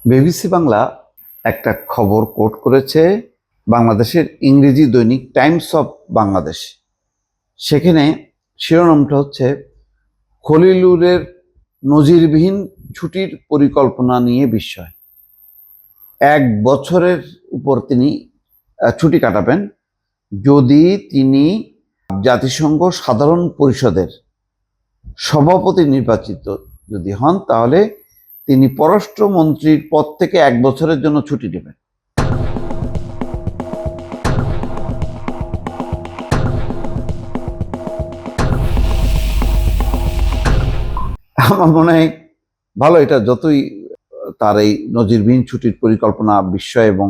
BBC Bangla একটা খবর coat করেছে বাংলাদেশের ইংরেজি দৈনিক টাইমস অফ বাংলাদেশ। সেখানে শিরোনামটা হচ্ছে খলিলুরের নজিরবিহীন ছুটির পরিকল্পনা নিয়ে বিস্ময়। 1 বছরের উপর তিনি ছুটি কাটাবেন যদি তিনি জাতিসংঘ সাধারণ পরিষদের সভাপতি নির্বাচিত যদি হন, তাহলে তিনি পররাষ্ট্রমন্ত্রীর পদ থেকে 1 বছরের জন্য ছুটি নেবেন। আমার মনে হয় ভালো, এটা যতই তার এই নজিরবিহীন ছুটির পরিকল্পনা বিস্ময় এবং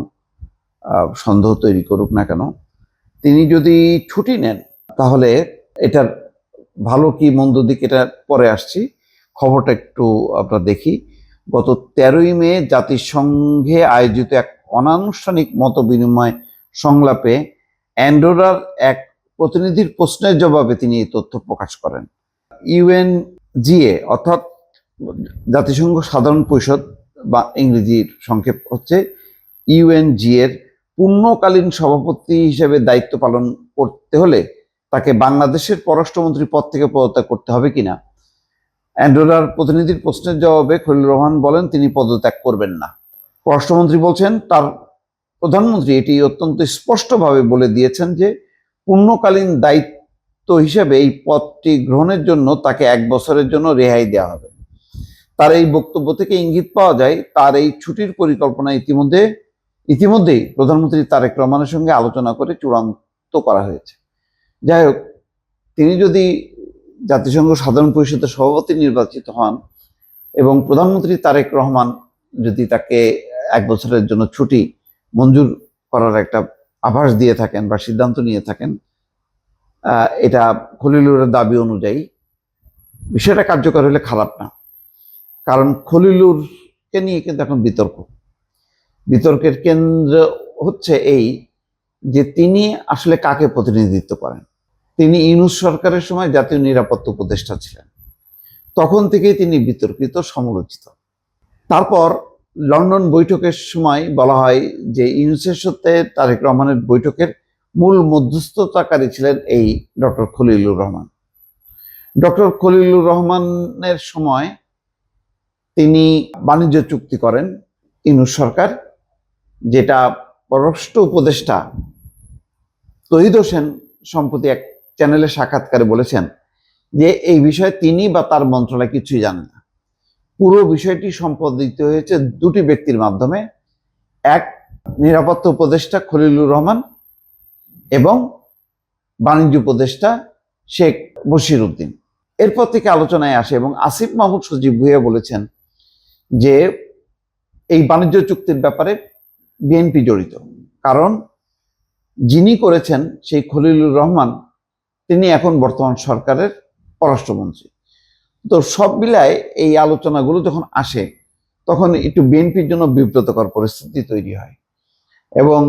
সন্দেহ তৈরি করুক না কেন, তিনি যদি ছুটি নেন তাহলে এটার ভালো কি মন্দ দিক এটা পরে আসছি। খবরটা একটু আমরা দেখি। গত 13ই মে জাতিসংঘে আয়োজিত এক অনানুষ্ঠানিক মত বিনিময় সংলাপে অ্যান্ডোরার এক প্রতিনিধির প্রশ্নের জবাবে তিনি এই তথ্য প্রকাশ করেন। ইউএনজিএ অর্থাৎ জাতিসংঘ সাধারণ পরিষদ বা ইংরেজির সংক্ষেপ হচ্ছে ইউএনজি এর পূর্ণকালীন সভাপতি হিসেবে দায়িত্ব পালন করতে হলে তাকে বাংলাদেশের পররাষ্ট্রমন্ত্রী পদ থেকে পদত্যাগ করতে হবে কিনা। অ্যান্ডোরার প্রতিনিধির প্রশ্নের জবাবে খলিলুর রহমান বলেন তিনি পদত্যাগ করবেন না। পররাষ্ট্রমন্ত্রী বলছেন তার প্রধানমন্ত্রী এটি অত্যন্ত স্পষ্টভাবে বলে দিয়েছেন যে পূর্ণকালীন দায়িত্ব হিসেবে এই পদটি গ্রহণের জন্য তাকে 1 বছরের জন্য রেহাই দেওয়া হবে। তার এই বক্তব্য থেকে ইঙ্গিত পাওয়া যায় তার এই ছুটির পরিকল্পনা ইতিমধ্যেই প্রধানমন্ত্রী তারেক রহমানের সঙ্গে আলোচনা করে চূড়ান্ত করা হয়েছে। যাই হোক, তিনি যদি জাতিসংঘ সাধারণ পরিষদের সভাপতি নির্বাচিত হন এবং প্রধানমন্ত্রী তারেক রহমান যদি তাকে 1 বছরের জন্য ছুটি মঞ্জুর করার একটা আভাস দিয়ে থাকেন বা সিদ্ধান্ত নিয়ে থাকেন, এটা খলিলুরের দাবি অনুযায়ী বিষয়টা কার্যকর হলে খারাপ না। কারণ খলিলুরকে নিয়ে কিন্তু এখন বিতর্কের কেন্দ্র হচ্ছে এই যে তিনি আসলে কাকে প্রতিনিধিত্ব করেন। তিনি ইউনূস সরকারের সময় জাতীয় নিরাপত্তা উপদেষ্টা ছিলেন, তখন থেকেই তিনি বিতর্কিত, সমালোচিত। তারপর লন্ডন বৈঠকের সময় বলা হয় যে ইউনূসের সাথে তারেক রহমানের বৈঠকের মূল মধ্যস্থতাকারী ছিলেন এই ডক্টর খলিলুর রহমান। ডক্টর খলিলুর রহমানের সময় তিনি বাণিজ্য চুক্তি করেন ইউনূস সরকার, যেটা পররাষ্ট্র উপদেষ্টা তহিদ হোসেন সম্প্রতি এক চ্যানেলে সাক্ষাৎকারে বলেছেন যে এই বিষয়ে তিনি বা তার মন্ত্রণালয় কিছুই জানেন না। পুরো বিষয়টি সম্পাদিত হয়েছে দুটি ব্যক্তির মাধ্যমে, এক নিরাপত্তা উপদেষ্টা খলিলুর রহমান এবং বাণিজ্য উপদেষ্টা শেখ বশির উদ্দিন। এরপর থেকে আলোচনায় আসে এবং আসিফ মাহমুদ সজীব ভুঁইয়া বলেছেন যে এই বাণিজ্য চুক্তির ব্যাপারে বিএনপি জড়িত, কারণ যিনি করেছেন সেই খলিলুর রহমান তিনি এখন বর্তমান সরকারের পররাষ্ট্রমন্ত্রী। তো সব মিলায় এই আলোচনাগুলো যখন আসে তখন একটু বিএনপির জন্য বিব্রতকর পরিস্থিতি তৈরি হয় এবং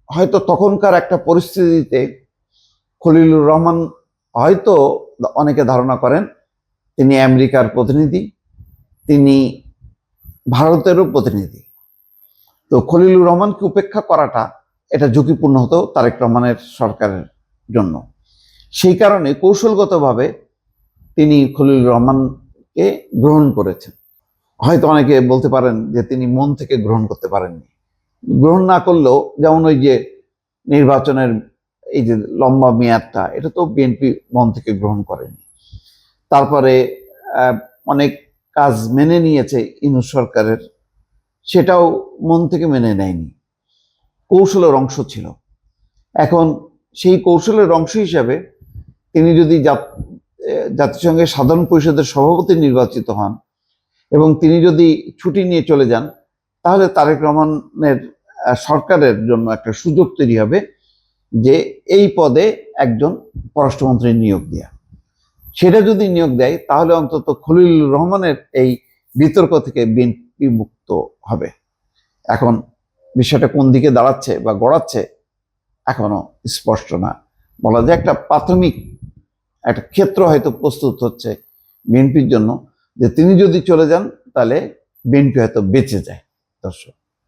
হয়তো তখনকার একটা পরিস্থিতিতে খলিলুর রহমান হয়তো অনেকে ধারণা করেন তিনি আমেরিকার প্রতিনিধি, তিনি ভারতেরও প্রতিনিধি। তো খলিলুর রহমানকে উপেক্ষা করাটা এটা ঝুঁকিপূর্ণ হতো তারেক রহমানের সরকারের জন্য। সেই কারণে কৌশলগতভাবে তিনি খলিলুর রহমানকে গ্রহণ করেছেন। হয়তো অনেকে বলতে পারেন যে তিনি মন থেকে গ্রহণ করতে পারেননি। গ্রহণ না করলেও যেমন ওই যে নির্বাচনের এই যে লম্বা মেয়াদটা, এটা তো বিএনপি মন থেকে গ্রহণ করেনি। তারপরে অনেক কাজ মেনে নিয়েছে ইউনূস সরকারের, সেটাও মন থেকে মেনে নেয়নি, কৌশলের অংশ ছিল। এখন সেই কৌশলের অংশ হিসাবে তিনি যদি জাতিসংঘের সাধারণ পরিষদের সভাপতি নির্বাচিত হন এবং তিনি যদি ছুটি নিয়ে চলে যান, তাহলে তারেক রহমানের সরকারের জন্য একটা সুযোগ তৈরি হবে যে এই পদে একজন পররাষ্ট্রমন্ত্রী নিয়োগ দেয়া। সেটা যদি নিয়োগ দেয় তাহলে অন্তত খলিলুর রহমানের এই বিতর্ক থেকে বিএনপি মুক্ত হবে। এখন বিষয়টা কোন দিকে দাঁড়াচ্ছে বা গড়াচ্ছে এখনো স্পষ্ট না। বলা যায় একটা প্রাথমিক একটা ক্ষেত্র হয়তো প্রস্তুত হচ্ছে বিএনপির জন্য, যে তিনি যদি চলে যান তাহলে বিএনপি হয়তো বেঁচে যায়। দর্শক।